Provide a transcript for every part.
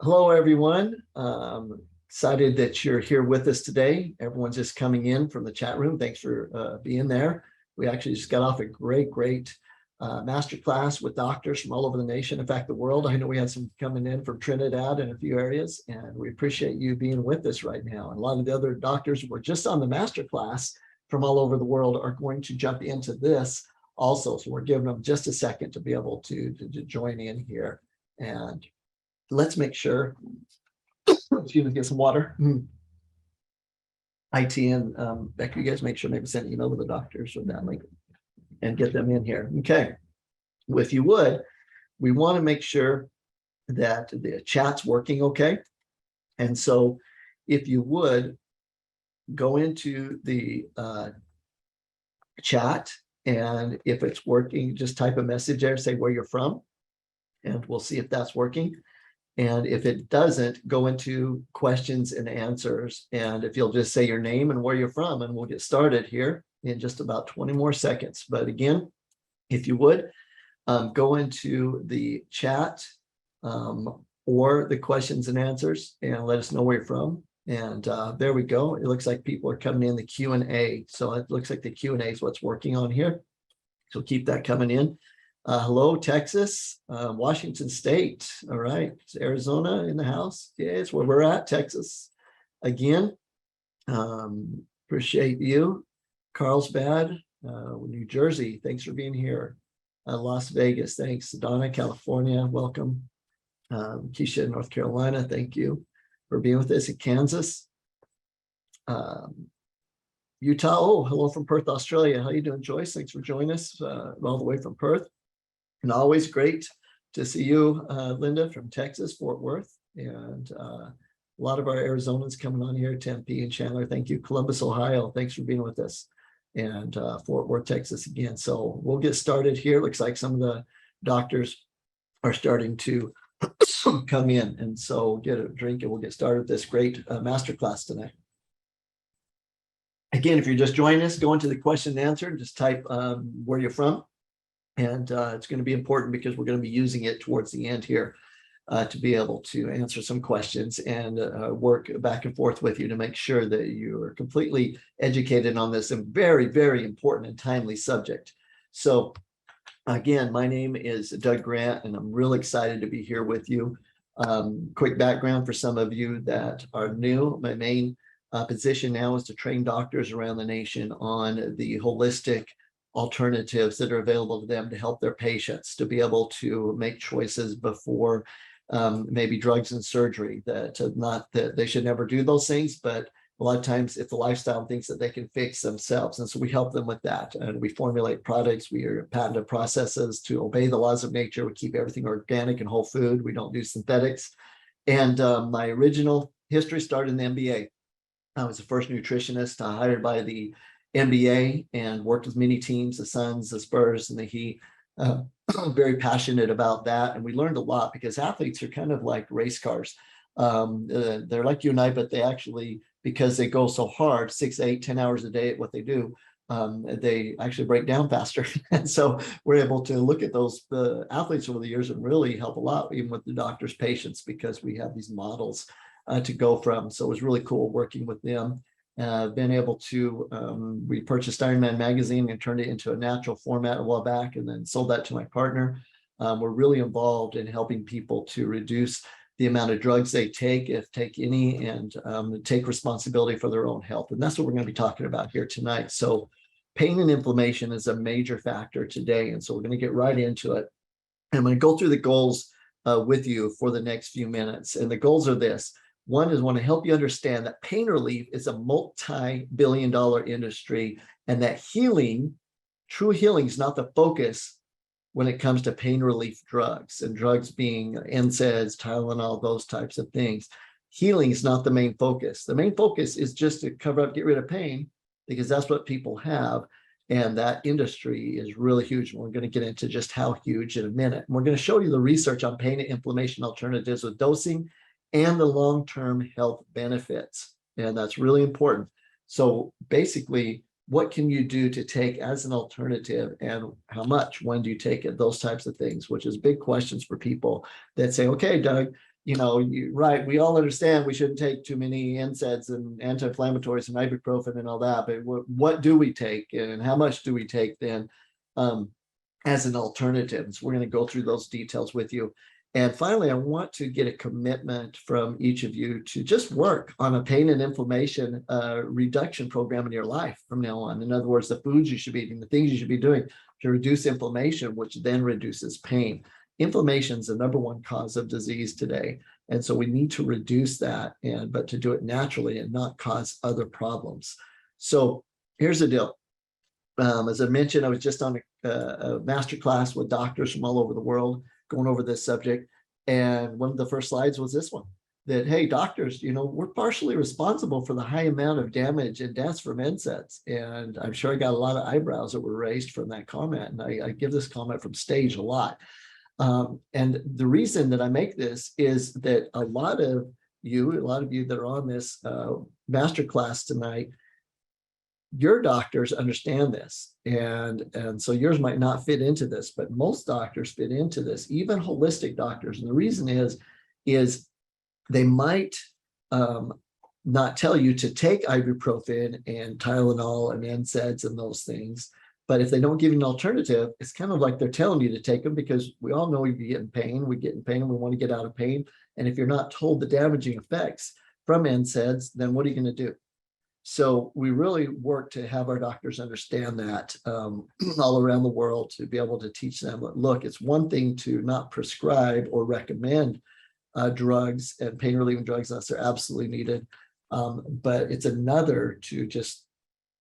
Hello, everyone. Excited that you're here with us today. Everyone's just coming in from the chat room. Thanks for being there. We actually just got off a great masterclass with doctors from all over the nation, in fact, the world. I know we had some coming in from Trinidad and a few areas, and we appreciate you being with us right now. And a lot of the other doctors who were just on the masterclass from all over the world are going to jump into this also. So we're giving them just a second to be able to join in here. And let's make sure, excuse me, get some water. IT and Becky, you guys make sure maybe send an email to the doctors with that link and get them in here. Okay. Well, if you would, we want to make sure that the chat's working okay. And so if you would go into the chat, and if it's working, just type a message there, say where you're from, and we'll see if that's working. And if it doesn't, go into questions and answers. And if you'll just say your name and where you're from, and we'll get started here in just about 20 more seconds. But again, if you would, go into the chat or the questions and answers and let us know where you're from. And there we go. It looks like people are coming in the Q&A. So it looks like the Q&A is what's working on here. So keep that coming in. Hello, Texas, Washington State. All right. Is Arizona in the house? Yeah, it's where we're at, Texas. Again, appreciate you. Carlsbad, New Jersey. Thanks for being here. Las Vegas. Thanks. Donna, California. Welcome. Keisha, North Carolina. Thank you for being with us. In Kansas. Utah. Oh, hello from Perth, Australia. How you doing, Joyce? Thanks for joining us all the way from Perth. And always great to see you, Linda, from Texas, Fort Worth. And a lot of our Arizonans coming on here, Tempe and Chandler. Thank you. Columbus, Ohio. Thanks for being with us. And Fort Worth, Texas again. So we'll get started here. Looks like some of the doctors are starting to come in. And so get a drink and we'll get started with this great masterclass tonight. Again, if you're just joining us, go into the question and answer, just type where you're from. And it's going to be important because we're going to be using it towards the end here to be able to answer some questions and work back and forth with you to make sure that you are completely educated on this very important and timely subject. So again, my name is Doug Grant, and I'm really excited to be here with you. Quick background for some of you that are new. My main position now is to train doctors around the nation on the holistic alternatives that are available to them to help their patients to be able to make choices before maybe drugs and surgery. Not that they should never do those things, but a lot of times it's the lifestyle and things that they can fix themselves. And so we help them with that. And we formulate products. We are patented processes to obey the laws of nature. We keep everything organic and whole food. We don't do synthetics. And my original history started in the MBA. I was the first nutritionist hired by the NBA and worked with many teams, the Suns, the Spurs, and the Heat. Very passionate about that. And we learned a lot because athletes are kind of like race cars. They're like you and I, but they actually, because they go so hard, 6, 8, 10 hours a day at what they do, they actually break down faster. And so we're able to look at those athletes over the years and really help a lot, even with the doctors' patients, because we have these models to go from. So it was really cool working with them. Been able to, we purchased Iron Man magazine and turned it into a natural format a while back and then sold that to my partner. We're really involved in helping people to reduce the amount of drugs they take, if take any, and take responsibility for their own health. And that's what we're going to be talking about here tonight. So pain and inflammation is a major factor today. And so we're going to get right into it. And I'm going to go through the goals with you for the next few minutes. And the goals are this. One is want to help you understand that pain relief is a multi-billion-dollar industry, and that healing, true healing, is not the focus when it comes to pain relief drugs, and drugs being NSAIDs, Tylenol, those types of things. Healing is not the main focus. The main focus is just to cover up, get rid of pain, because that's what people have. And that industry is really huge. We're going to get into just how huge in a minute. And we're going to show you the research on pain and inflammation alternatives with dosing and the long-term health benefits. And that's really important. So basically, what can you do to take as an alternative, and how much, when do you take it, those types of things, which is big questions for people that say, okay, Doug, right, we all understand we shouldn't take too many NSAIDs and anti-inflammatories and ibuprofen and all that, but what do we take and how much do we take then as an alternative? So we're going to go through those details with you. And finally, I want to get a commitment from each of you to just work on a pain and inflammation reduction program in your life from now on. In other words, the foods you should be eating, the things you should be doing to reduce inflammation, which then reduces pain. Inflammation is the #1 cause of disease today. And so we need to reduce that, but to do it naturally and not cause other problems. So here's the deal. As I mentioned, I was just on a masterclass with doctors from all over the world going over this subject. And one of the first slides was this one, that, hey, doctors, we're partially responsible for the high amount of damage and deaths from NSAIDs. And I'm sure I got a lot of eyebrows that were raised from that comment. And I give this comment from stage a lot. And the reason that I make this is that a lot of you that are on this masterclass tonight, your doctors understand this, and so yours might not fit into this, but most doctors fit into this, even holistic doctors. And the reason is they might not tell you to take ibuprofen and Tylenol and NSAIDs and those things, but if they don't give you an alternative, it's kind of like they're telling you to take them, because we all know we get in pain, we want to get out of pain. And if you're not told the damaging effects from NSAIDs, then what are you going to do? So we really work to have our doctors understand that all around the world, to be able to teach them, look, it's one thing to not prescribe or recommend drugs and pain relieving drugs unless they're absolutely needed. But it's another to just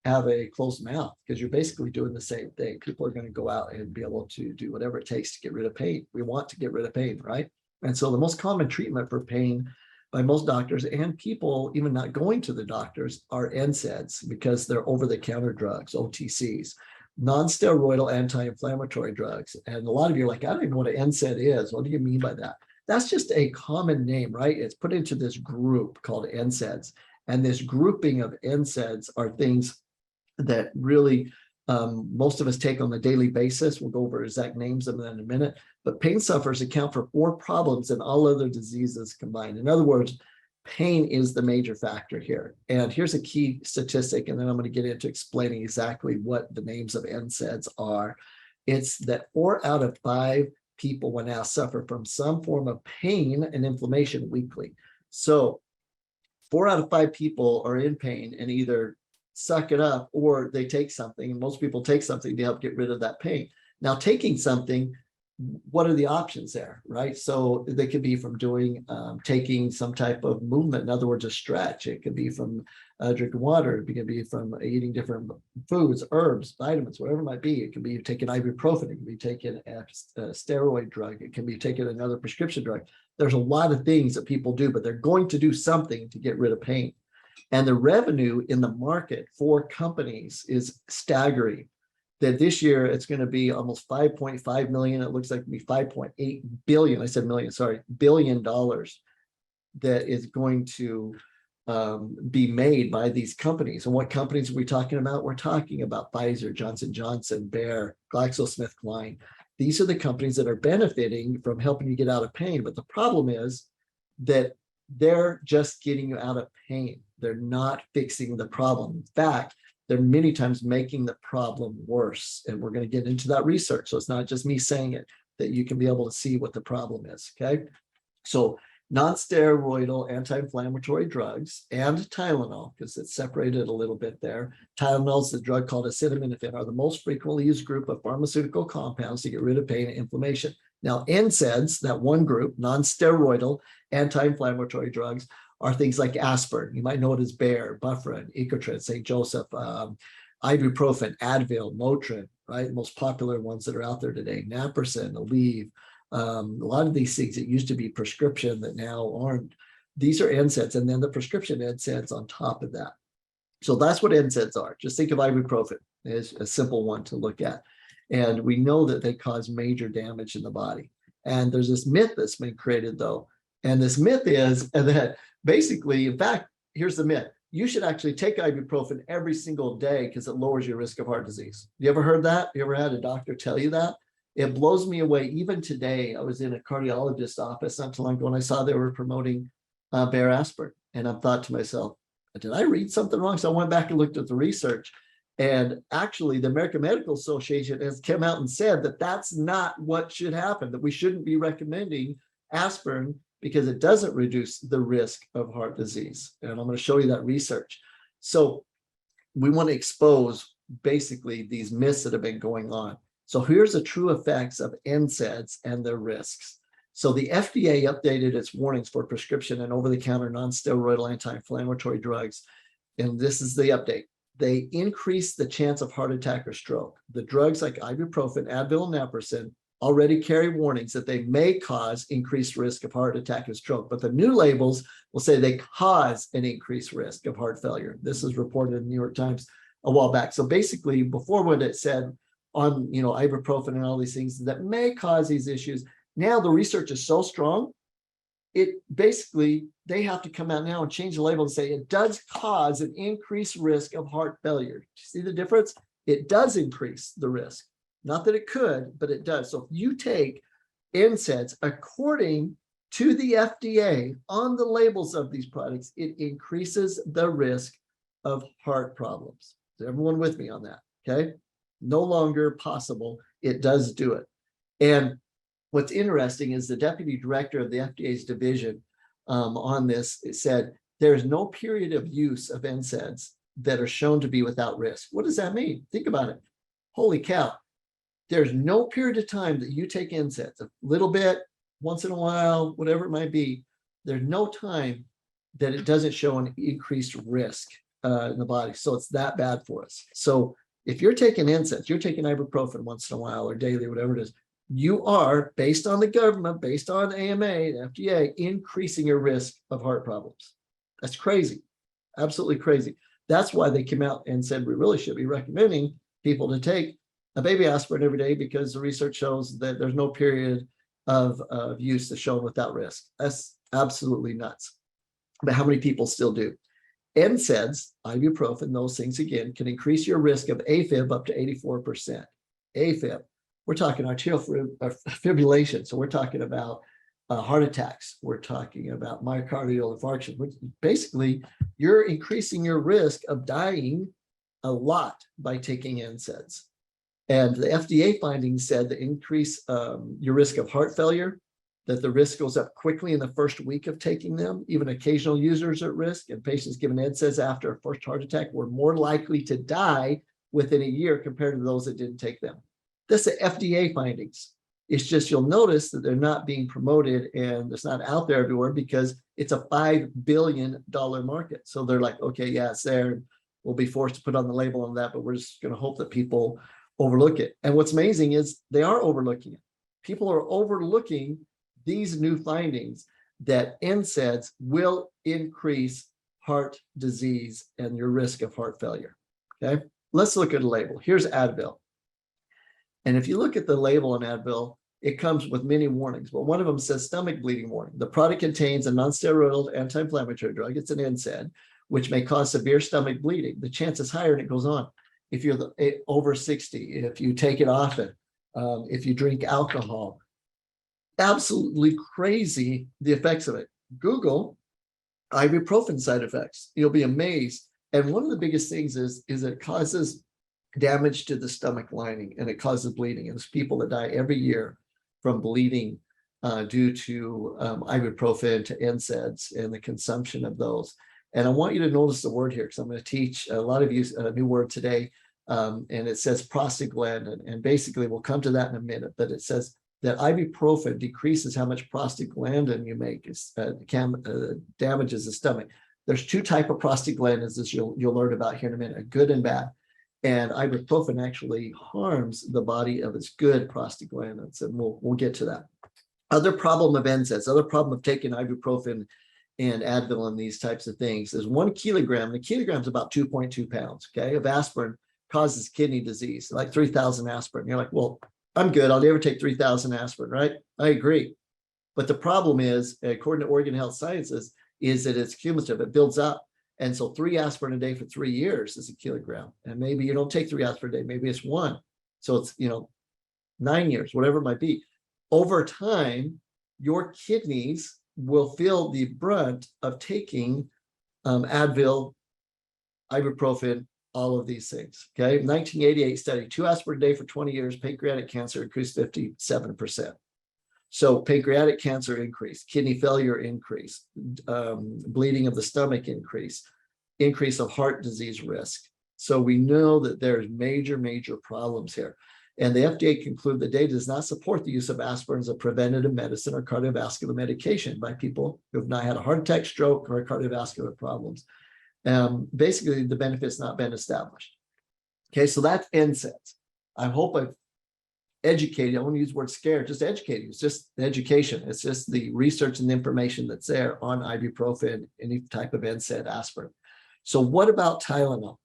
have a closed mouth, because you're basically doing the same thing. People are going to go out and be able to do whatever it takes to get rid of pain. We want to get rid of pain, right? And so the most common treatment for pain by most doctors and people even not going to the doctors are NSAIDs, because they're over-the-counter drugs, OTCs, non-steroidal anti-inflammatory drugs. And a lot of you are like, I don't even know what an NSAID is. What do you mean by that? That's just a common name, right? It's put into this group called NSAIDs. And this grouping of NSAIDs are things that really most of us take on a daily basis. We'll go over exact names of them in a minute. But pain sufferers account for 4 problems and all other diseases combined. In other words, pain is the major factor here. And here's a key statistic, and then I'm going to get into explaining exactly what the names of NSAIDs are. It's that 4 out of 5 people, when asked, suffer from some form of pain and inflammation weekly. So 4 out of 5 people are in pain and either suck it up or they take something. And most people take something to help get rid of that pain. Now, taking something, what are the options there, right? So they could be from taking some type of movement, in other words, a stretch. It could be from drinking water. It could be from eating different foods, herbs, vitamins, whatever it might be. It can be taking ibuprofen. It can be taking a steroid drug. It can be taking another prescription drug. There's a lot of things that people do, but they're going to do something to get rid of pain. And the revenue in the market for companies is staggering. That this year it's going to be almost 5.5 million. It looks like it'll be 5.8 billion. I said million, sorry, $1 billion that is going to be made by these companies. And what companies are we talking about? We're talking about Pfizer, Johnson & Johnson, Bayer, GlaxoSmithKline. These are the companies that are benefiting from helping you get out of pain. But the problem is that they're just getting you out of pain. They're not fixing the problem. In fact, they're many times making the problem worse. And we're going to get into that research. So it's not just me saying it, that you can be able to see what the problem is. Okay. So non-steroidal anti-inflammatory drugs and Tylenol, because it's separated a little bit there. Tylenol is the drug called acetaminophen, are the most frequently used group of pharmaceutical compounds to get rid of pain and inflammation. Now, NSAIDs, that one group, non-steroidal anti-inflammatory drugs, are things like aspirin. You might know it as Bayer, Bufferin, Ecotrin, St. Joseph, ibuprofen, Advil, Motrin, right? The most popular ones that are out there today, Naprosyn, Aleve. A lot of these things that used to be prescription that now aren't. These are NSAIDs, and then the prescription NSAIDs on top of that. So that's what NSAIDs are. Just think of ibuprofen as a simple one to look at. And we know that they cause major damage in the body. And there's this myth that's been created, though. And this myth is that basically, in fact, here's the myth. You should actually take ibuprofen every single day because it lowers your risk of heart disease. You ever heard that? You ever had a doctor tell you that? It blows me away. Even today, I was in a cardiologist's office not too long ago, and I saw they were promoting Bare Aspirin. And I thought to myself, did I read something wrong? So I went back and looked at the research. And actually, the American Medical Association has come out and said that that's not what should happen, that we shouldn't be recommending aspirin because it doesn't reduce the risk of heart disease. And I'm going to show you that research. So we want to expose basically these myths that have been going on. So here's the true effects of NSAIDs and their risks. So the FDA updated its warnings for prescription and over-the-counter non-steroidal anti-inflammatory drugs. And this is the update. They increase the chance of heart attack or stroke. The drugs like ibuprofen, Advil, and naproxen already carry warnings that they may cause increased risk of heart attack and stroke. But the new labels will say they cause an increased risk of heart failure. This is reported in the New York Times a while back. So basically, before what it said on ibuprofen and all these things that may cause these issues, now the research is so strong, it basically, they have to come out now and change the label and say it does cause an increased risk of heart failure. Do you see the difference? It does increase the risk. Not that it could, but it does. So if you take NSAIDs according to the FDA on the labels of these products, it increases the risk of heart problems. Is everyone with me on that? Okay. No longer possible. It does do it. And what's interesting is the deputy director of the FDA's division on this said there's no period of use of NSAIDs that are shown to be without risk. What does that mean? Think about it. Holy cow. There's no period of time that you take NSAIDs, a little bit, once in a while, whatever it might be. There's no time that it doesn't show an increased risk in the body. So it's that bad for us. So if you're taking NSAIDs, you're taking ibuprofen once in a while or daily, whatever it is, you are, based on the government, based on AMA, the FDA, increasing your risk of heart problems. That's crazy. Absolutely crazy. That's why they came out and said we really should be recommending people to take a baby aspirin every day, because the research shows that there's no period of use that's shown without risk. That's absolutely nuts. But how many people still do? NSAIDs, ibuprofen, those things again can increase your risk of AFib up to 84%. AFib. We're talking arterial fibrillation. So we're talking about heart attacks. We're talking about myocardial infarction. Which basically, you're increasing your risk of dying a lot by taking NSAIDs. And the FDA findings said to increase your risk of heart failure, that the risk goes up quickly in the first week of taking them. Even occasional users are at risk, and patients given NSAIDs after a first heart attack were more likely to die within a year compared to those that didn't take them. That's the FDA findings. It's just you'll notice that they're not being promoted and it's not out there everywhere because it's a $5 billion market. So they're like, okay, yeah, it's there. We'll be forced to put on the label on that, but we're just going to hope that people overlook it. And what's amazing is they are overlooking it. People are overlooking these new findings that NSAIDs will increase heart disease and your risk of heart failure. Okay, let's look at a label. Here's Advil. And if you look at the label on Advil, it comes with many warnings, but one of them says stomach bleeding warning. The product contains a non-steroidal anti-inflammatory drug. It's an NSAID, which may cause severe stomach bleeding. The chance is higher, and it goes on. If you're over 60, if you take it often, if you drink alcohol, absolutely crazy the effects of it. Google ibuprofen side effects. You'll be amazed. And one of the biggest things is it causes damage to the stomach lining, and it causes bleeding. And there's people that die every year from bleeding due to ibuprofen to NSAIDs and the consumption of those. And I want you to notice the word here, because I'm going to teach a lot of you a new word today. And it says prostaglandin. And basically, we'll come to that in a minute, but it says that ibuprofen decreases how much prostaglandin you make. It damages the stomach. There's two types of prostaglandins, as you'll learn about here in a minute, good and bad. And ibuprofen actually harms the body of its good prostaglandins, and we'll get to that. Other problem of NSAIDs, other problem of taking ibuprofen and Advil and these types of things is 1 kilogram, and a kilogram is about 2.2 pounds, okay, of aspirin causes kidney disease, like 3,000 aspirin. You're like, well, I'm good. I'll never take 3,000 aspirin, right? I agree. But the problem is, according to Oregon Health Sciences, is that it's cumulative. It builds up. And so 3 aspirin a day for 3 years is a kilogram. And maybe you don't take 3 aspirin a day. Maybe it's 1. So it's, 9 years, whatever it might be. Over time, your kidneys will feel the brunt of taking Advil, ibuprofen, all of these things. Okay, 1988 study, 2 aspirin a day for 20 years, pancreatic cancer increased 57%. So pancreatic cancer increased, kidney failure increased, bleeding of the stomach increase of heart disease risk. So we know that there's major problems here. And the FDA concluded the data does not support the use of aspirin as a preventative medicine or cardiovascular medication by people who have not had a heart attack, stroke, or cardiovascular problems. Basically, the benefit's not been established. Okay, so that's NSAIDs. I hope I've educated you. I won't use the word scared, just educate you. It's just the education. It's just the research and the information that's there on ibuprofen, any type of NSAID, aspirin. So what about Tylenol?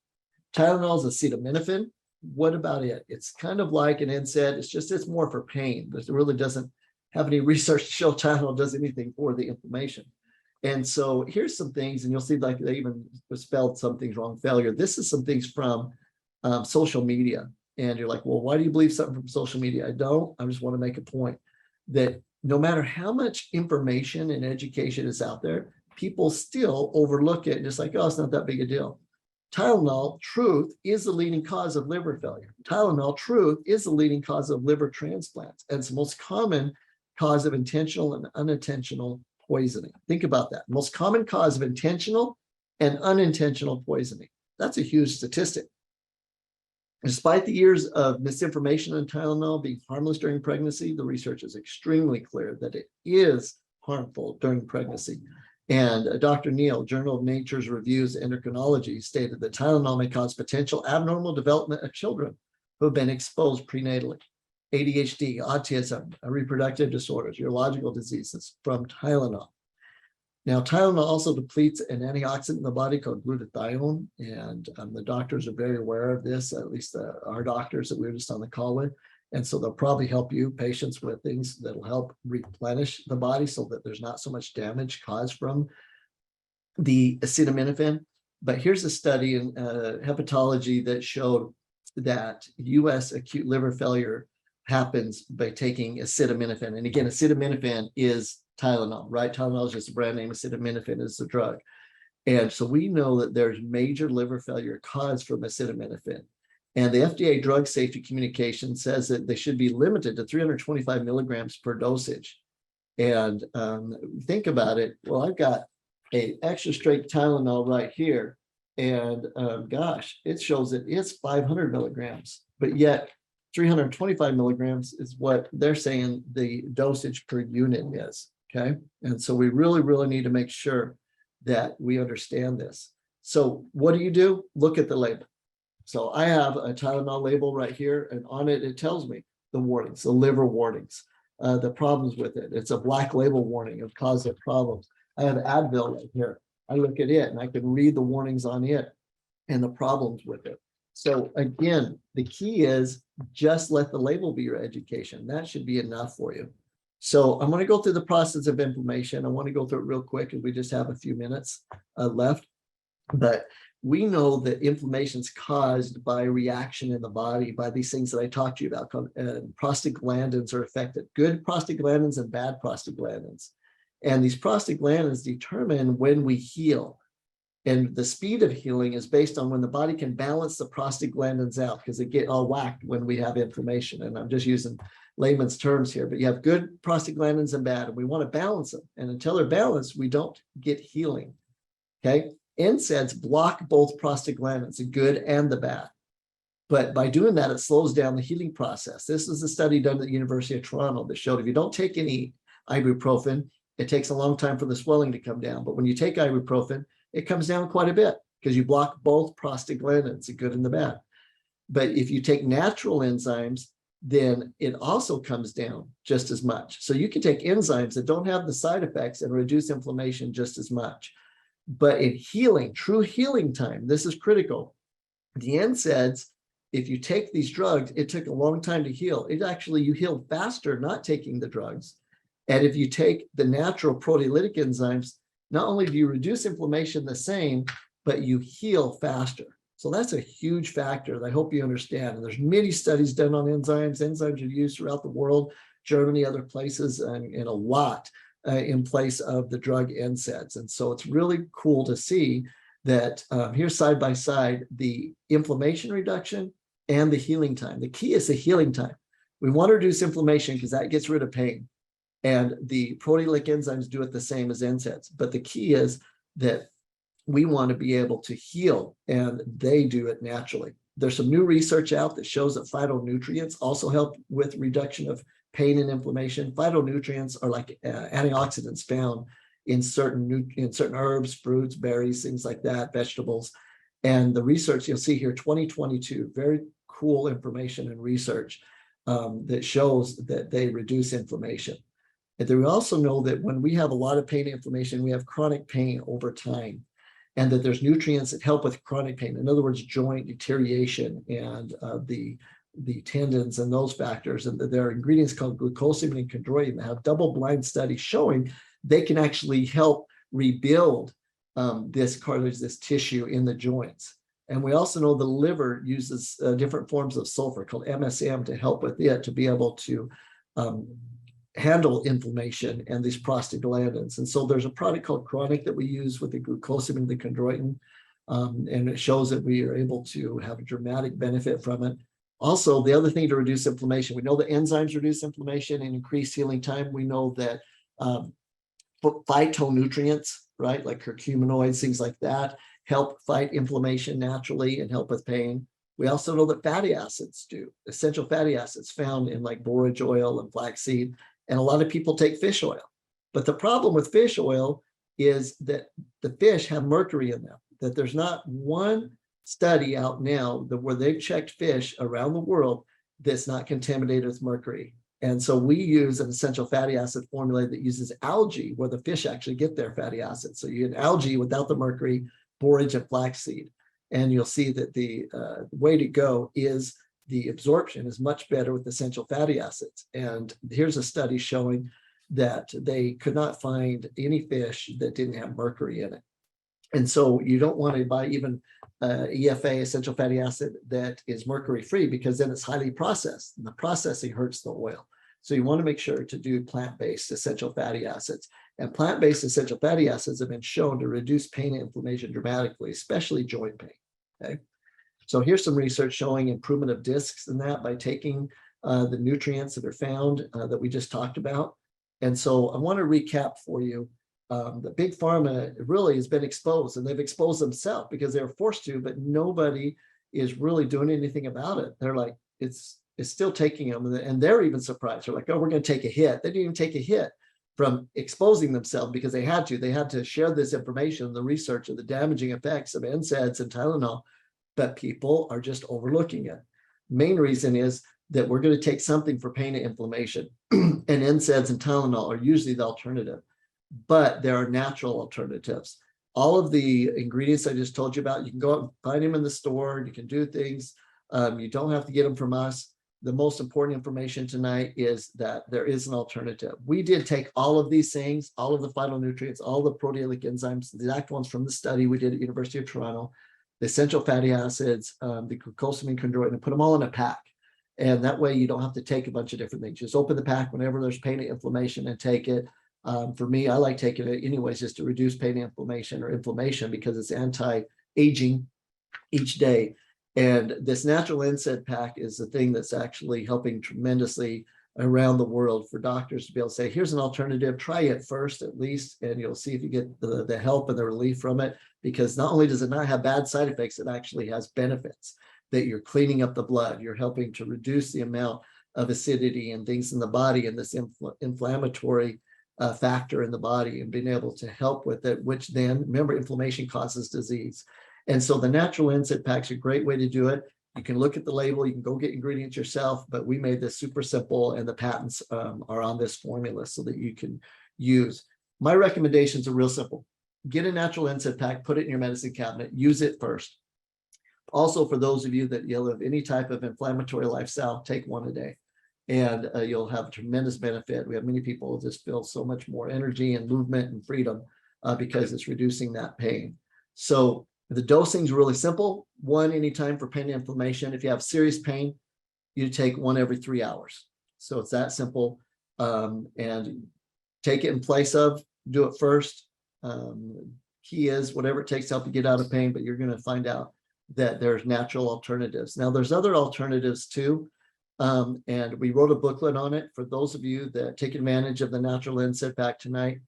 Tylenol is acetaminophen. What about it? It's kind of like an NSAID. It's more for pain. It really doesn't have any research to show Tylenol does anything for the inflammation. And so here's some things, and you'll see like they even spelled some things wrong, failure. This is some things from social media. And you're like, well, why do you believe something from social media? I don't. I just want to make a point that no matter how much information and education is out there, people still overlook it, just like, oh, it's not that big a deal. Tylenol, truth, is the leading cause of liver failure. Tylenol, truth, is the leading cause of liver transplants. And it's the most common cause of intentional and unintentional poisoning. Think about that. Most common cause of intentional and unintentional poisoning. That's a huge statistic. Despite the years of misinformation on Tylenol being harmless during pregnancy, the research is extremely clear that it is harmful during pregnancy. And Dr. Neal, Journal of Nature's Reviews Endocrinology, stated that Tylenol may cause potential abnormal development of children who have been exposed prenatally. ADHD, autism, reproductive disorders, urological diseases from Tylenol. Now, Tylenol also depletes an antioxidant in the body called glutathione, and the doctors are very aware of this, at least our doctors that we were just on the call with. And so they'll probably help you, patients, with things that'll help replenish the body so that there's not so much damage caused from the acetaminophen. But here's a study in hepatology that showed that U.S. acute liver failure happens by taking acetaminophen. And again, acetaminophen is Tylenol, right? Tylenol is just a brand name. Acetaminophen is the drug. And so we know that there's major liver failure caused from acetaminophen. And the FDA drug safety communication says that they should be limited to 325 milligrams per dosage. And think about it. Well, I've got an extra straight Tylenol right here. And gosh, it shows that it's 500 milligrams, but yet 325 milligrams is what they're saying the dosage per unit is. Okay. And so we really need to make sure that we understand this. So what do? Look at the label. So I have a Tylenol label right here, and on it, it tells me the warnings, the liver warnings, the problems with it. It's a black label warning of cause of problems. I have Advil right here. I look at it and I can read the warnings on it and the problems with it. So again, the key is just let the label be your education. That should be enough for you. So I'm going to go through the process of inflammation. I want to go through it real quick because we just have a few minutes left. But we know that inflammation is caused by reaction in the body by these things that I talked to you about. Prostaglandins are affected, good prostaglandins and bad prostaglandins. And these prostaglandins determine when we heal. And the speed of healing is based on when the body can balance the prostaglandins out, because they get all whacked when we have inflammation. And I'm just using layman's terms here, but you have good prostaglandins and bad, and we want to balance them. And until they're balanced, we don't get healing. Okay. NSAIDs block both prostaglandins, the good and the bad. But by doing that, it slows down the healing process. This is a study done at the University of Toronto that showed if you don't take any ibuprofen, it takes a long time for the swelling to come down. But when you take ibuprofen, it comes down quite a bit because you block both prostaglandins, the good and the bad. But if you take natural enzymes, then it also comes down just as much. So you can take enzymes that don't have the side effects and reduce inflammation just as much. But in healing, true healing time, this is critical. The NSAIDs, if you take these drugs, it took a long time to heal. It actually, you heal faster not taking the drugs. And if you take the natural proteolytic enzymes, not only do you reduce inflammation the same, but you heal faster. So that's a huge factor that I hope you understand. And there's many studies done on enzymes. Enzymes are used throughout the world, Germany, other places, and a lot in place of the drug NSAIDs. And so it's really cool to see that here side by side, the inflammation reduction and the healing time. The key is the healing time. We want to reduce inflammation because that gets rid of pain. And the proteolytic enzymes do it the same as NSAIDs. But the key is that we want to be able to heal, and they do it naturally. There's some new research out that shows that phytonutrients also help with reduction of pain and inflammation. Phytonutrients are like antioxidants found in certain herbs, fruits, berries, things like that, vegetables. And the research you'll see here, 2022, very cool information and research that shows that they reduce inflammation. And then we also know that when we have a lot of pain and inflammation, we have chronic pain over time, and that there's nutrients that help with chronic pain. In other words, joint deterioration and the tendons and those factors. And there are ingredients called glucosamine and chondroitin that have double-blind studies showing they can actually help rebuild this cartilage, this tissue in the joints. And we also know the liver uses different forms of sulfur called MSM to help with it to be able to handle inflammation and these prostaglandins. And so there's a product called Chronic that we use with the glucosamine, the chondroitin, and it shows that we are able to have a dramatic benefit from it. Also, the other thing to reduce inflammation, we know that enzymes reduce inflammation and increase healing time. We know that phytonutrients, right, like curcuminoids, things like that, help fight inflammation naturally and help with pain. We also know that fatty acids do, essential fatty acids found in like borage oil and flaxseed. And a lot of people take fish oil. But the problem with fish oil is that the fish have mercury in them, that there's not one study out now where they've checked fish around the world that's not contaminated with mercury. And so we use an essential fatty acid formula that uses algae where the fish actually get their fatty acids. So you get algae without the mercury, borage and flaxseed. And you'll see that the way to go is the absorption is much better with essential fatty acids. And here's a study showing that they could not find any fish that didn't have mercury in it. And so you don't want to buy even EFA, essential fatty acid, that is mercury free, because then it's highly processed and the processing hurts the oil. So you want to make sure to do plant-based essential fatty acids. And plant-based essential fatty acids have been shown to reduce pain and inflammation dramatically, especially joint pain. Okay. So here's some research showing improvement of discs in that by taking the nutrients that are found that we just talked about. And so I want to recap for you. The big pharma really has been exposed, and they've exposed themselves because they were forced to, but nobody is really doing anything about it. They're like, it's still taking them, and they're even surprised. They're like, oh, we're going to take a hit. They didn't even take a hit from exposing themselves because they had to. They had to share this information, the research of the damaging effects of NSAIDs and Tylenol, but people are just overlooking it. Main reason is that we're going to take something for pain and inflammation, and NSAIDs and Tylenol are usually the alternative, but there are natural alternatives. All of the ingredients I just told you about, you can go out and find them in the store. You can do things. You don't have to get them from us. The most important information tonight is that there is an alternative. We did take all of these things, all of the phytonutrients, all the proteolytic enzymes, the exact ones from the study we did at University of Toronto, the essential fatty acids, the glucosamine, chondroitin, and put them all in a pack. And that way you don't have to take a bunch of different things. Just open the pack whenever there's pain and inflammation and take it. For me, I like taking it anyways, just to reduce pain and inflammation because it's anti-aging each day. And this natural NSAID pack is the thing that's actually helping tremendously around the world for doctors to be able to say, here's an alternative, try it first at least, and you'll see if you get the help and the relief from it, because not only does it not have bad side effects, it actually has benefits, that you're cleaning up the blood, you're helping to reduce the amount of acidity and things in the body and this inflammatory factor in the body, and being able to help with it, which then, remember, inflammation causes disease. And so the natural NSAID pack's a great way to do it. You can look at the label, you can go get ingredients yourself, but we made this super simple, and the patents are on this formula so that you can use. My recommendations are real simple. Get a natural NSAID pack, put it in your medicine cabinet, use it first. Also, for those of you that you live any type of inflammatory lifestyle, take one a day, and you'll have tremendous benefit. We have many people who just feel so much more energy and movement and freedom because it's reducing that pain. So The dosing is really simple. One anytime for pain and inflammation. If you have serious pain, you take one every 3 hours. So it's that simple. And take it in place of, do it first. Key is whatever it takes to help you get out of pain, but you're going to find out that there's natural alternatives. Now there's other alternatives too. And we wrote a booklet on it for those of you that take advantage of the natural NSAID Pak tonight.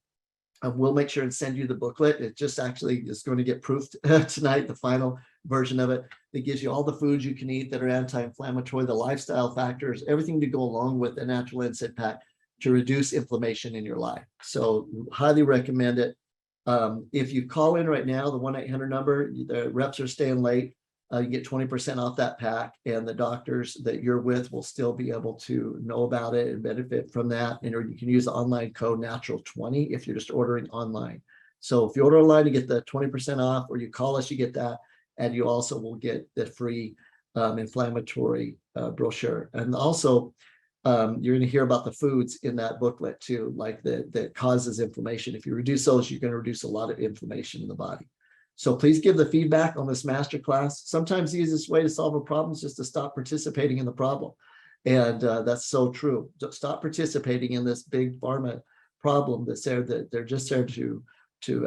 We'll make sure and send you the booklet. It just actually is going to get proofed tonight, the final version of it. That gives you all the foods you can eat that are anti-inflammatory, the lifestyle factors, everything to go along with the natural NSAID Pak to reduce inflammation in your life. So highly recommend it. If you call in right now, the 1-800 number, the reps are staying late. You get 20% off that pack, and the doctors that you're with will still be able to know about it and benefit from that. And or you can use the online code natural20 if you're just ordering online. So if you order online, you get the 20% off, or you call us, you get that. And you also will get the free inflammatory brochure. And also, you're going to hear about the foods in that booklet too, like that causes inflammation. If you reduce those, you're going to reduce a lot of inflammation in the body. So please give the feedback on this masterclass. Sometimes the easiest way to solve a problem is just to stop participating in the problem. And that's so true. Just stop participating in this big pharma problem that's there, that they're just there to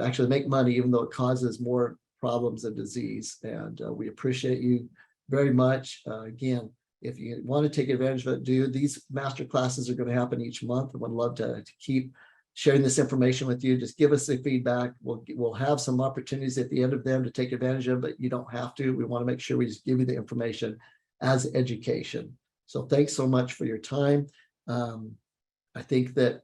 actually make money, even though it causes more problems and disease. And we appreciate you very much. Again, if you want to take advantage of it, these master classes are going to happen each month. I would love to keep sharing this information with you. Just give us the feedback. We'll have some opportunities at the end of them to take advantage of, but you don't have to. We want to make sure we just give you the information as education. So thanks so much for your time. I think that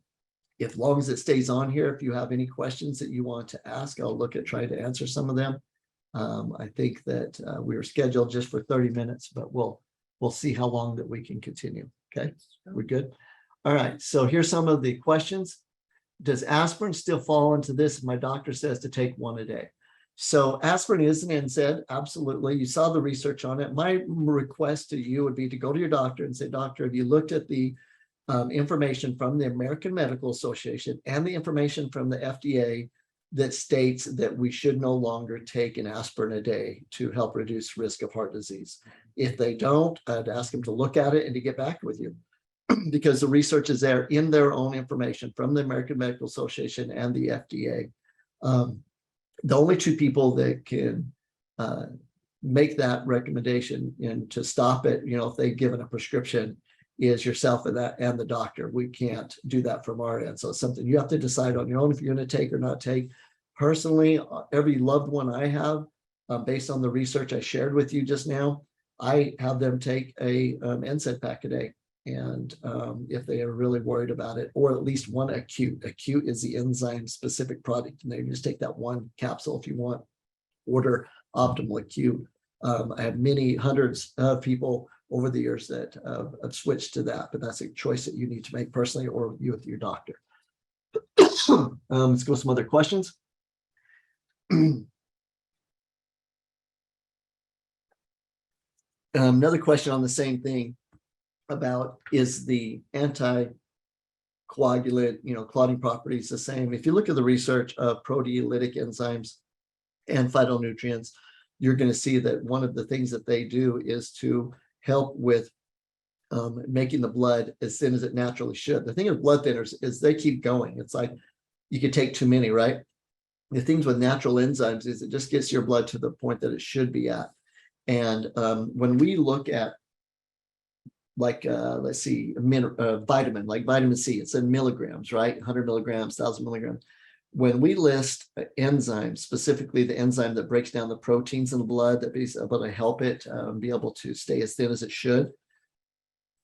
as long as it stays on here, if you have any questions that you want to ask, I'll look at trying to answer some of them. I think that we were scheduled just for 30 minutes, but we'll see how long that we can continue. Okay, we're good. All right, so here's some of the questions. Does aspirin still fall into this? My doctor says to take one a day. So aspirin is an NSAID, absolutely. You saw the research on it. My request to you would be to go to your doctor and say, doctor, have you looked at the information from the American Medical Association and the information from the FDA that states that we should no longer take an aspirin a day to help reduce risk of heart disease? If they don't, I'd ask them to look at it and to get back with you, because the research is there in their own information from the American Medical Association and the FDA. The only two people that can make that recommendation and to stop it, if they've given a prescription, is yourself and the doctor. We can't do that from our end. So it's something you have to decide on your own if you're going to take or not take. Personally, every loved one I have, based on the research I shared with you just now, I have them take a NSAID Pak a day. And if they are really worried about it, or at least one acute. Acute is the enzyme specific product, and they just take that one capsule if you want. Order optimal acute. I have many hundreds of people over the years that have switched to that, but that's a choice that you need to make personally, or you with your doctor. Let's go with some other questions. Another question on the same thing about, is the anticoagulant, clotting properties the same? If you look at the research of proteolytic enzymes and phytonutrients, you're going to see that one of the things that they do is to help with making the blood as thin as it naturally should. The thing with blood thinners is they keep going. It's like you could take too many, right? The things with natural enzymes is it just gets your blood to the point that it should be at. And when we look at, like, let's see, vitamin, like vitamin C, it's in milligrams, right? 100 milligrams, 1,000 milligrams. When we list enzymes, specifically the enzyme that breaks down the proteins in the blood that is able to help it be able to stay as thin as it should,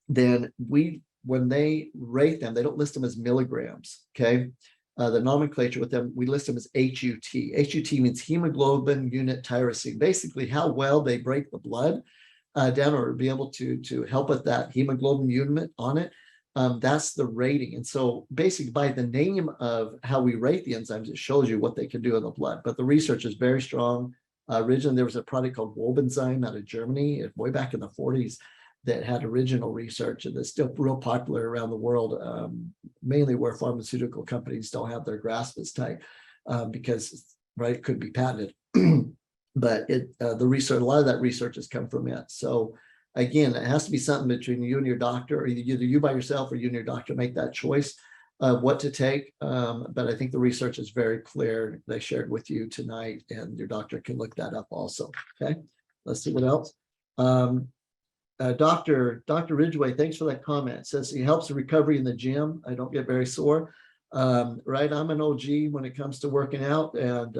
then when they rate them, they don't list them as milligrams, okay? The nomenclature with them, we list them as HUT. HUT means hemoglobin unit tyrosine, basically how well they break the blood down, or be able to help with that hemoglobin unit on it. That's the rating. And so basically by the name of how we rate the enzymes, it shows you what they can do in the blood. But the research is very strong. Originally, there was a product called Wobenzyme out of Germany way back in the 40s that had original research, and that's still real popular around the world, mainly where pharmaceutical companies don't have their grasp as tight because, right, it could be patented. but the research, a lot of that research has come from it. So again, it has to be something between you and your doctor, or either you by yourself or you and your doctor make that choice of what to take. But I think the research is very clear. They shared with you tonight, and your doctor can look that up also. Okay, let's see what else. Dr. Ridgway, thanks for that comment. It says he helps the recovery in the gym. I don't get very sore. Right, I'm an OG when it comes to working out, and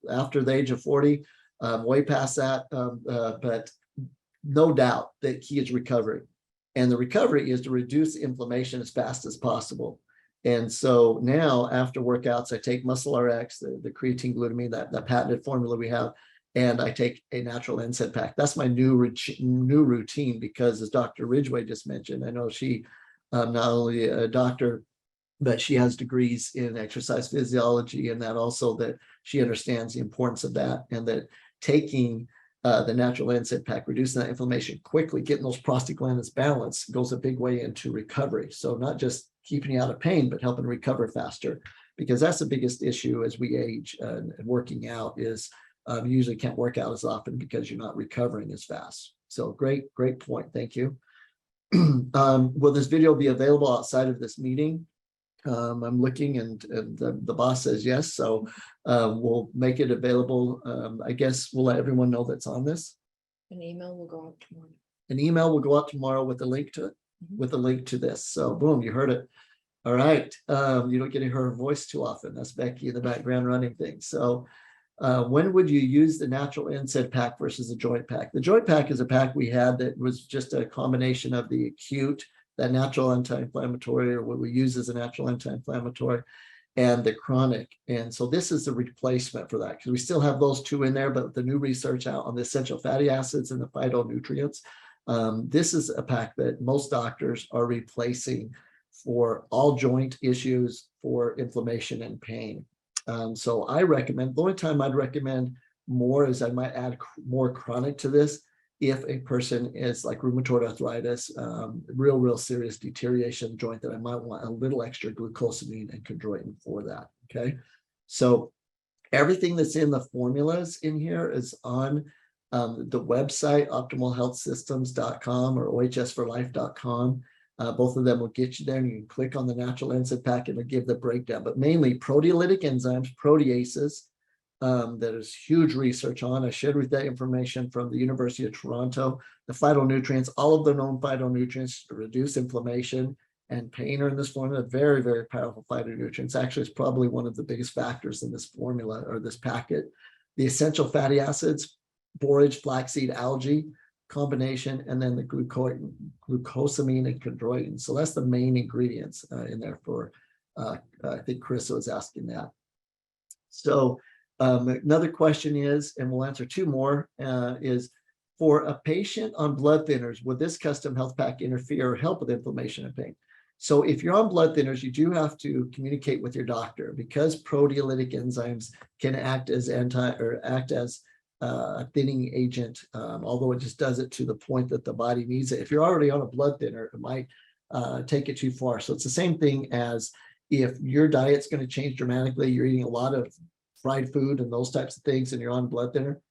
after the age of 40, way past that, but no doubt that key is recovery. And the recovery is to reduce inflammation as fast as possible. And so now after workouts, I take Muscle RX, the creatine glutamine, that patented formula we have, and I take a natural NSAID pack. That's my new routine, because as Dr. Ridgway just mentioned, I know she not only a doctor, but she has degrees in exercise physiology, and that also that she understands the importance of that, and that taking the natural NSAID pack, reducing that inflammation quickly, getting those prostaglandins balanced, goes a big way into recovery. So not just keeping you out of pain, but helping recover faster, because that's the biggest issue as we age, and working out is you usually can't work out as often because you're not recovering as fast. So great point. Thank you. Will this video be available outside of this meeting? I'm looking, and the boss says yes, so we'll make it available. I guess we'll let everyone know that's on this. An email will go out tomorrow. An email will go out tomorrow with a link to it, with a link to this. So boom, you heard it. All right. You don't get to hear her voice too often. That's Becky in the background running things. So when would you use the natural NSAID pack versus the joint pack? The joint pack is a pack we had that was just a combination of the acute, that natural anti-inflammatory, or what we use as a natural anti-inflammatory, and the chronic. And so this is the replacement for that, because we still have those two in there, but the new research out on the essential fatty acids and the phytonutrients, this is a pack that most doctors are replacing for all joint issues, for inflammation and pain. So I recommend, the only time I'd recommend more is I might add more chronic to this if a person is like rheumatoid arthritis, real serious deterioration of the joint, that I might want a little extra glucosamine and chondroitin for that. Okay, so everything that's in the formulas in here is on the website, optimalhealthsystems.com or ohsforlife.com. Both of them will get you there, and you can click on the natural NSAID pack and it'll give the breakdown, but mainly proteolytic enzymes, proteases, that is huge research on. I shared with that information from the University of Toronto. The phytonutrients, all of the known phytonutrients to reduce inflammation and pain are in this formula. Very powerful phytonutrients. Actually, it's probably one of the biggest factors in this formula, or this packet. The essential fatty acids, borage, flaxseed, algae combination, and then the glucosamine and chondroitin. So that's the main ingredients in there for, I think Chris was asking that. So another question is, and we'll answer two more, is for a patient on blood thinners, would this custom health pack interfere or help with inflammation and pain? So if you're on blood thinners, you do have to communicate with your doctor, because proteolytic enzymes can act as a thinning agent, although it just does it to the point that the body needs it. If you're already on a blood thinner, it might take it too far. So it's the same thing as if your diet's going to change dramatically, you're eating a lot of fried food and those types of things, and you're on blood thinner,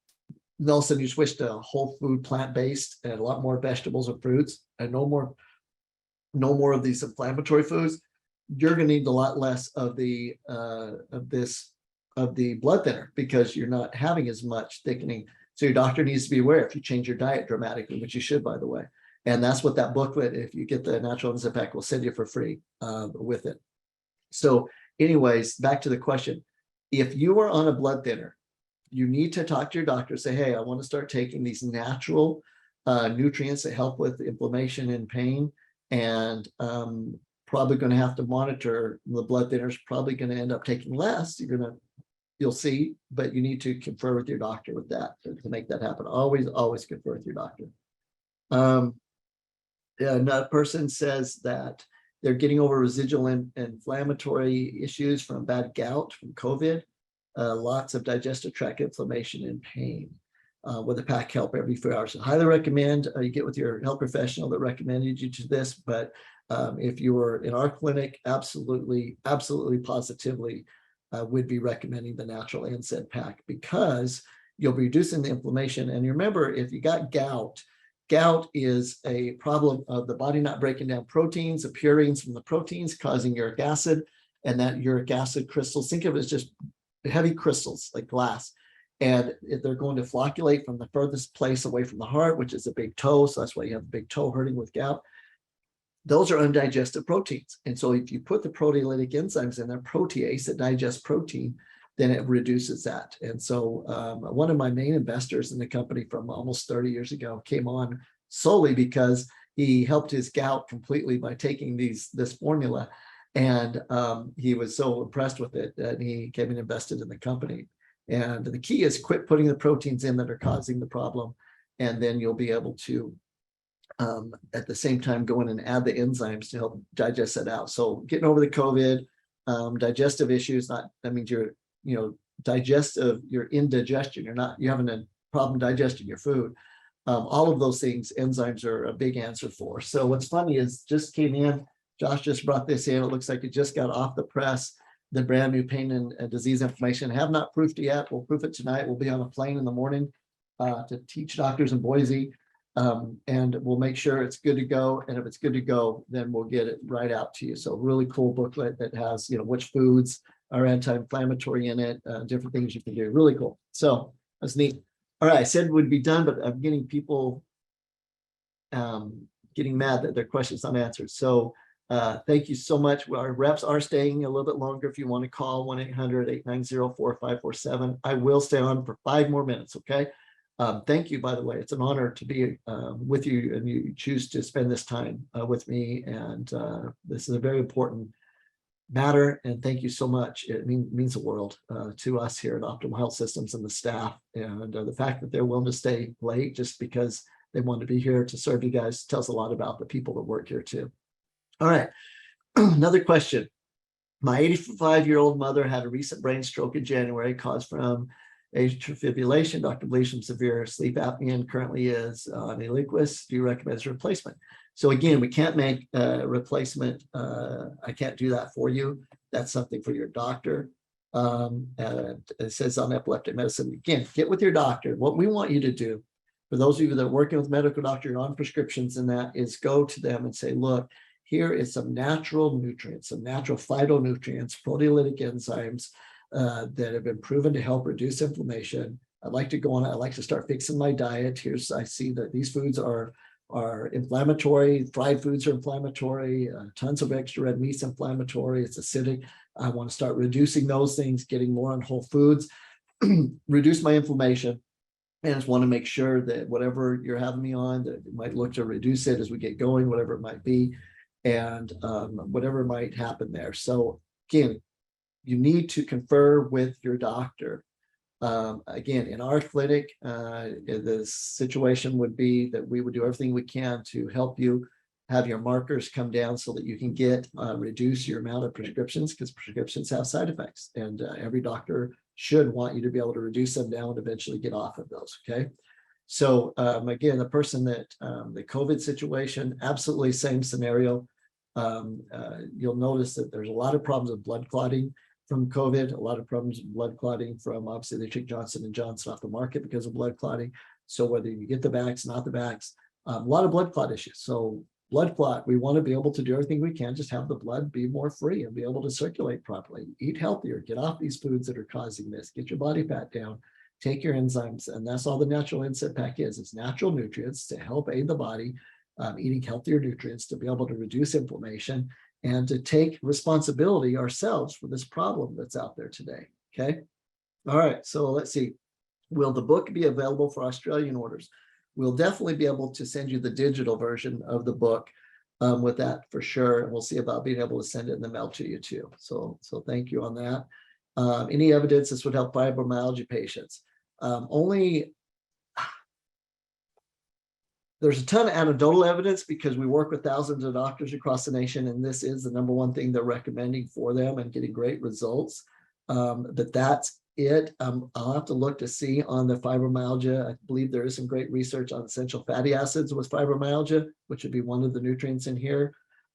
and all of a sudden you switch to whole food, plant-based, and a lot more vegetables and fruits, and no more of these inflammatory foods, you're going to need a lot less of the blood thinner, because you're not having as much thickening. So your doctor needs to be aware if you change your diet dramatically, which you should, by the way. And that's what that booklet, if you get the natural NSAID pack, will send you for free with it. So anyways, back to the question. If you are on a blood thinner, you need to talk to your doctor, say, hey, I want to start taking these natural nutrients that help with inflammation and pain, and probably going to have to monitor the blood thinners, probably going to end up taking less. You'll see, but you need to confer with your doctor with that to make that happen. Always confer with your doctor. Another person says that they're getting over residual inflammatory issues from bad gout, from COVID, lots of digestive tract inflammation and pain. With a pack help every 4 hours. I highly recommend you get with your health professional that recommended you to this, but if you were in our clinic, absolutely, positively, would be recommending the natural NSAID pack, because you'll be reducing the inflammation. And you remember, if you got gout, gout is a problem of the body not breaking down proteins, the purines from the proteins causing uric acid, and that uric acid crystals, think of it as just heavy crystals like glass. And if they're going to flocculate from the furthest place away from the heart, which is the big toe, so that's why you have the big toe hurting with gout. Those are undigested proteins. And so if you put the proteolytic enzymes in there, protease that digest protein, then it reduces that. And so one of my main investors in the company from almost 30 years ago came on solely because he helped his gout completely by taking this formula. And he was so impressed with it that he came and invested in the company. And the key is quit putting the proteins in that are causing the problem. And then you'll be able to, at the same time, go in and add the enzymes to help digest that out. So getting over the COVID, digestive issues, that means you're, digestive, you're indigestion. You're having a problem digesting your food. All of those things, enzymes are a big answer for. So what's funny is just came in, Josh just brought this in. It looks like it just got off the press. The brand new pain and disease information. Have not proofed it yet. We'll proof it tonight. We'll be on a plane in the morning to teach doctors in Boise. And we'll make sure it's good to go. And if it's good to go, then we'll get it right out to you. So really cool booklet that has, which foods are anti-inflammatory in it, different things you can do. Really cool. So that's neat. All right, I said we'd be done, but I'm getting people getting mad that their questions unanswered. So thank you so much. Our reps are staying a little bit longer. If you want to call 1-800-890-4547. I will stay on for 5 more minutes. Okay. Thank you, by the way. It's an honor to be with you, and you choose to spend this time with me. And this is a very important matter. And thank you so much. It means the world to us here at Optimal Health Systems and the staff. And the fact that they're willing to stay late just because they want to be here to serve you guys tells a lot about the people that work here too. All right, another question. My 85-year-old mother had a recent brain stroke in January caused from atrial fibrillation. Doctor believes from severe sleep apnea and currently is on Eliquis. Do you recommend a replacement? So again, we can't make a replacement. I can't do that for you. That's something for your doctor. And it says on epileptic medicine, again, get with your doctor. What we want you to do, for those of you that are working with medical doctor, you're on prescriptions and that, is go to them and say, look, here is some natural nutrients, some natural phytonutrients, proteolytic enzymes that have been proven to help reduce inflammation. I'd like to go on. I'd like to start fixing my diet. I see that these foods are inflammatory. Fried foods are inflammatory. Tons of extra red meat's inflammatory. It's acidic. I want to start reducing those things, getting more on whole foods, reduce my inflammation. And I just want to make sure that whatever you're having me on, that it might look to reduce it as we get going, whatever it might be. And whatever might happen there. So again, you need to confer with your doctor. Again, in our clinic, the situation would be that we would do everything we can to help you have your markers come down so that you can reduce your amount of prescriptions, because prescriptions have side effects, and every doctor should want you to be able to reduce them down and eventually get off of those. Okay. So again, the person that the COVID situation, absolutely same scenario. You'll notice that there's a lot of problems with blood clotting from COVID, a lot of problems with blood clotting from, obviously they took Johnson & Johnson off the market because of blood clotting. So whether you get the vax, not the vax, a lot of blood clot issues. So blood clot, we want to be able to do everything we can, just have the blood be more free and be able to circulate properly, eat healthier, get off these foods that are causing this, get your body fat down, take your enzymes. And that's all the natural NSAID Pak is. It's natural nutrients to help aid the body, eating healthier nutrients to be able to reduce inflammation and to take responsibility ourselves for this problem that's out there today. Okay. All right. So let's see. Will the book be available for Australian orders? We'll definitely be able to send you the digital version of the book with that for sure. And we'll see about being able to send it in the mail to you too. So thank you on that. Any evidence this would help fibromyalgia patients? There's a ton of anecdotal evidence because we work with thousands of doctors across the nation, and this is the #1 thing they're recommending for them and getting great results. But that's it. I'll have to look to see on the fibromyalgia. I believe there is some great research on essential fatty acids with fibromyalgia, which would be one of the nutrients in here.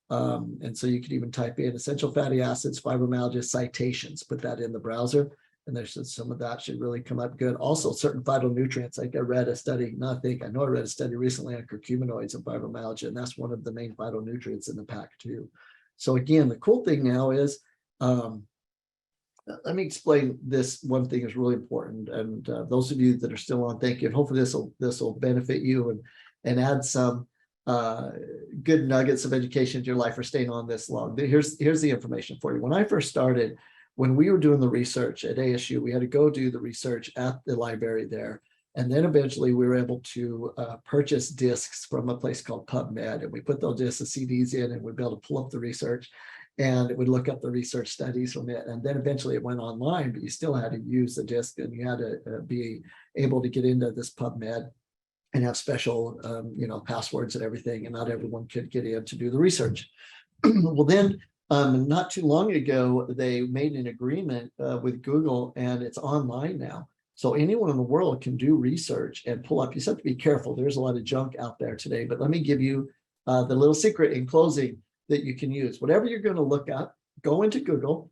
And so you could even type in essential fatty acids, fibromyalgia citations, put that in the browser, And there's some of that should really come up good. Also, certain phytonutrients. I read a study, I know I read a study recently on curcuminoids and fibromyalgia, and that's one of the main phytonutrients in the pack too. So again, the cool thing now is, let me explain this one thing is really important. And those of you that are still on, thank you. And hopefully this will benefit you and add some good nuggets of education to your life for staying on this long. Here's the information for you. When I first started, when we were doing the research at ASU, we had to go do the research at the library there. And then eventually we were able to purchase discs from a place called PubMed. And we put those discs of CDs in and we'd be able to pull up the research and it would look up the research studies from it. And then eventually it went online, but you still had to use the disc and you had to be able to get into this PubMed and have special, passwords and everything. And not everyone could get in to do the research. Well, then not too long ago, they made an agreement with Google and it's online now. So anyone in the world can do research and pull up. You just have to be careful. There's a lot of junk out there today, but let me give you the little secret in closing that you can use. Whatever you're going to look up, go into Google,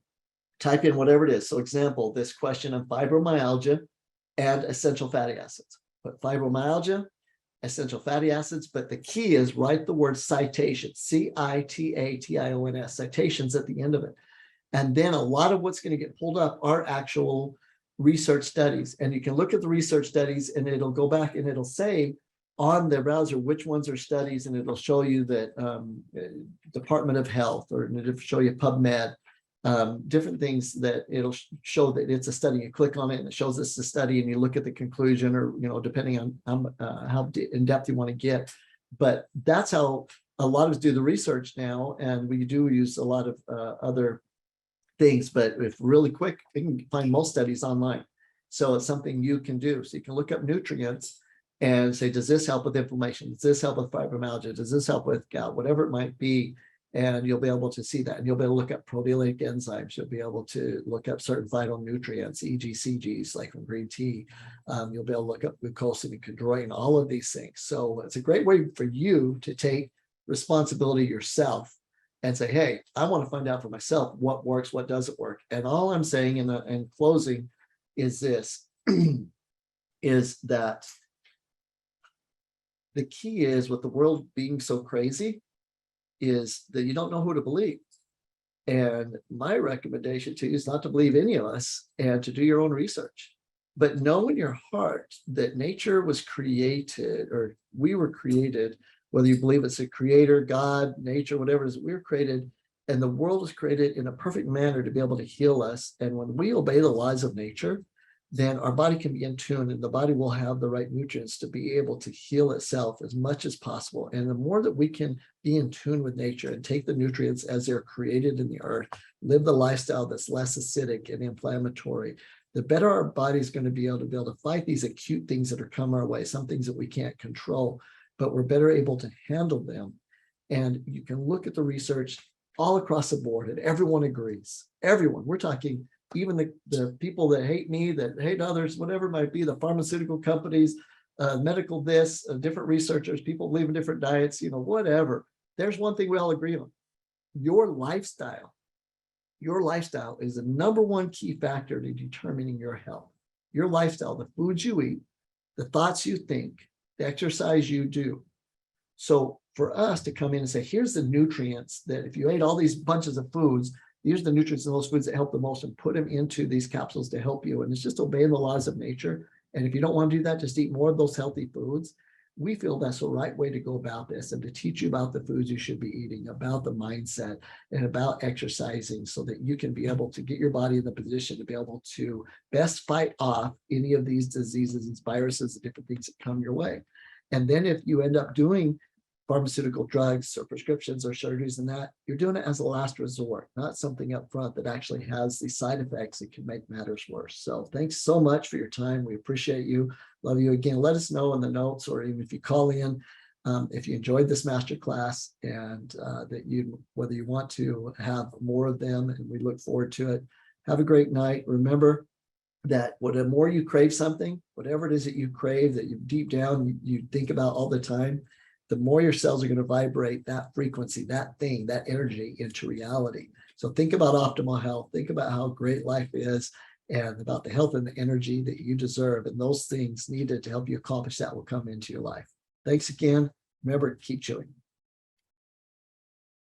type in whatever it is. So example, this question of fibromyalgia and essential fatty acids. Put fibromyalgia, essential fatty acids, but the key is write the word citation, CITATIONS, citations at the end of it. And then a lot of what's going to get pulled up are actual research studies. And you can look at the research studies and it'll go back and it'll say on the browser which ones are studies, and it'll show you that Department of Health, or it'll show you PubMed, different things that it'll show that it's a study. You click on it and it shows it's a study and you look at the conclusion, or depending on how in depth you want to get. But that's how a lot of us do the research now, and we do use a lot of other things, but if really quick, you can find most studies online. So it's something you can do. So you can look up nutrients and say, does this help with inflammation? Does this help with fibromyalgia? Does this help with gout? Whatever it might be. And you'll be able to see that. And you'll be able to look up proteolytic enzymes. You'll be able to look up certain phytonutrients, e.g. CGs, like from green tea. You'll be able to look up glucosamine and chondroitin, all of these things. So it's a great way for you to take responsibility yourself and say, hey, I want to find out for myself what works, what doesn't work. And all I'm saying in closing is this, is that the key is, with the world being so crazy, is that you don't know who to believe. And my recommendation to you is not to believe any of us and to do your own research, but know in your heart that nature was created, or we were created, whether you believe it's a creator, God, nature, whatever it is, we were created, and the world was created in a perfect manner to be able to heal us. And when we obey the laws of nature, then our body can be in tune, and the body will have the right nutrients to be able to heal itself as much as possible. And the more that we can be in tune with nature and take the nutrients as they're created in the earth, live the lifestyle that's less acidic and inflammatory, the better our body is going to be able to fight these acute things that are coming our way, some things that we can't control, but we're better able to handle them. And you can look at the research all across the board, and everyone agrees. Everyone, we're talking even the people that hate me, that hate others, whatever it might be, the pharmaceutical companies, medical this, different researchers, people live in different diets, whatever. There's one thing we all agree on. Your lifestyle is the number one key factor to determining your health. Your lifestyle, the foods you eat, the thoughts you think, the exercise you do. So for us to come in and say, here's the nutrients that if you ate all these bunches of foods, these are the nutrients in those foods that help the most, and put them into these capsules to help you. And it's just obeying the laws of nature. And if you don't want to do that, just eat more of those healthy foods. We feel that's the right way to go about this, and to teach you about the foods you should be eating, about the mindset, and about exercising, so that you can be able to get your body in the position to be able to best fight off any of these diseases, these viruses, the different things that come your way. And then if you end up doing pharmaceutical drugs or prescriptions or surgeries and that, you're doing it as a last resort, not something up front that actually has the side effects that can make matters worse. So thanks so much for your time. We appreciate you. Love you. Again, let us know in the notes, or even if you call in, if you enjoyed this masterclass, and whether you want to have more of them, and we look forward to it. Have a great night. Remember that the more you crave something, whatever it is that you crave, that you deep down you think about all the time, the more your cells are going to vibrate that frequency, that thing, that energy into reality. So think about optimal health. Think about how great life is, and about the health and the energy that you deserve. And those things needed to help you accomplish that will come into your life. Thanks again. Remember, keep chewing.